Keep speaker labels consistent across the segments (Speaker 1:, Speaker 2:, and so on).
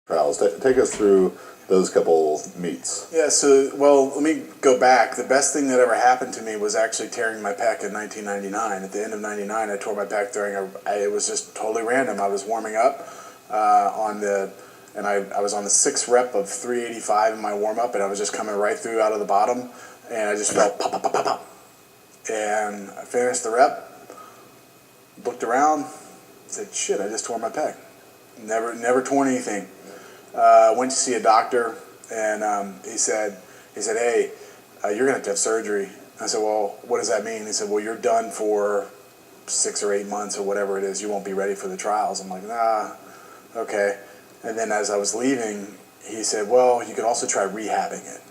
Speaker 1: trials. Take us through those couple meets.
Speaker 2: Yeah, so, well, let me go back. The best thing that ever happened to me was actually tearing my pec in 1999. At the end of 99, I tore my pec it was just totally random. I was warming up and I was on the 6th rep of 385 in my warm-up, and I was just coming right through out of the bottom, and I just felt pop, pop, pop, pop, pop. And I finished the rep, looked around, said, shit, I just tore my pec. Never torn anything. Went to see a doctor, and he said, hey, you're going to have surgery. I said, well, what does that mean? He said, well, you're done for 6 or 8 months or whatever it is. You won't be ready for the trials. I'm like, nah, okay. And then as I was leaving, he said, well, you could also try rehabbing it.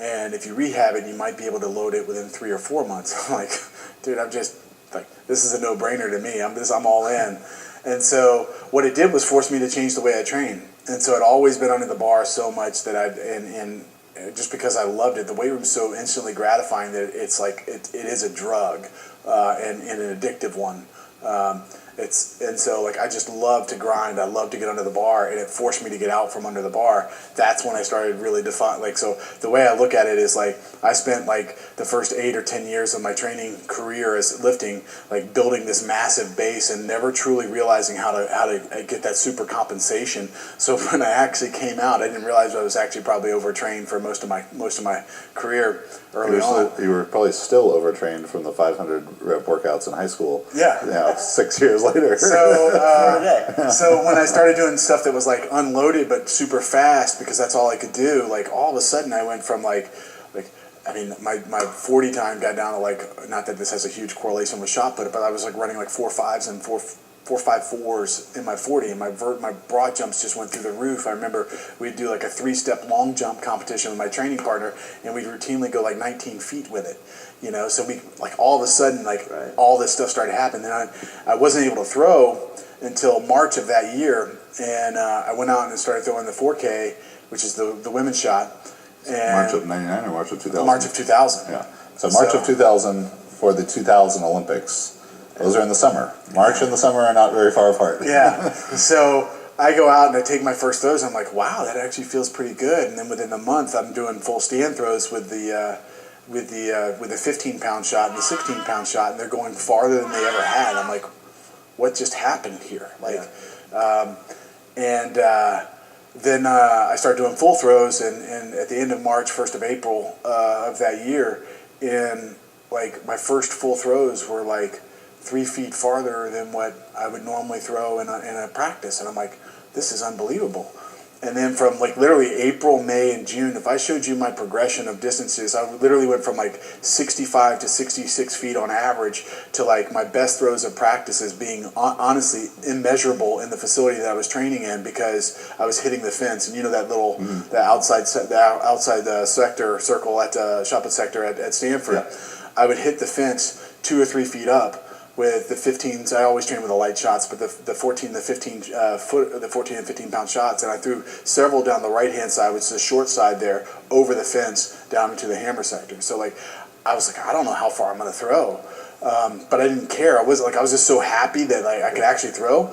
Speaker 2: And if you rehab it, you might be able to load it within 3 or 4 months. I'm like, dude, this is a no-brainer to me. I'm all in. And so what it did was force me to change the way I train. And so I'd always been under the bar so much that and just because I loved it, the weight room is so instantly gratifying that it's like it is a drug and an addictive one. And so like I just love to grind. I love to get under the bar, and it forced me to get out from under the bar. That's when I started really so the way I look at it is like I spent like the first 8 or 10 years of my training career as lifting, like building this massive base and never truly realizing how to get that super compensation. So when I actually came out, I didn't realize I was actually probably overtrained for most of my career early on.
Speaker 1: You were probably still overtrained from the 500 rep workouts in high school.
Speaker 2: Yeah.
Speaker 1: 6 years later.
Speaker 2: So when I started doing stuff that was like unloaded but super fast, because that's all I could do, like all of a sudden I went from my 40 time got down to like, not that this has a huge correlation with shot put, but I was like running like 4.5s and 4.54s in my 40, and my broad jumps just went through the roof. I remember we'd do like a 3-step long jump competition with my training partner, and we'd routinely go like 19 feet with it. So we like all of a sudden all this stuff started happening. And I wasn't able to throw until March of that year, and I went out and started throwing the 4K, which is the women's shot. And
Speaker 1: March of 99 or March of 2000?
Speaker 2: March of 2000.
Speaker 1: Yeah. So March of 2000 for the 2000 Olympics. Those are in the summer. March and the summer are not very far apart.
Speaker 2: Yeah. So I go out and I take my first throws. I'm like, wow, that actually feels pretty good. And then within a month, I'm doing full stand throws with the 15-pound shot and the 16-pound shot, and they're going farther than they ever had. I'm like, what just happened here? Then I started doing full throws, and at the end of March, 1st of April of that year, like my first full throws were like 3 feet farther than what I would normally throw in a practice, and I'm like, this is unbelievable. And then from like literally April, May, and June, if I showed you my progression of distances, I literally went from like 65 to 66 feet on average to like my best throws of practice as being honestly immeasurable in the facility that I was training in, because I was hitting the fence. And that little the outside sector circle at shot put sector at Stanford, I would hit the fence 2 or 3 feet up with the 15s. I always train with the light shots, but the 14 and 15 pound shots, and I threw several down the right hand side, which is the short side there, over the fence down into the hammer sector. So like I was like, I don't know how far I'm going to throw, but I didn't care. I was just so happy that like I could actually throw.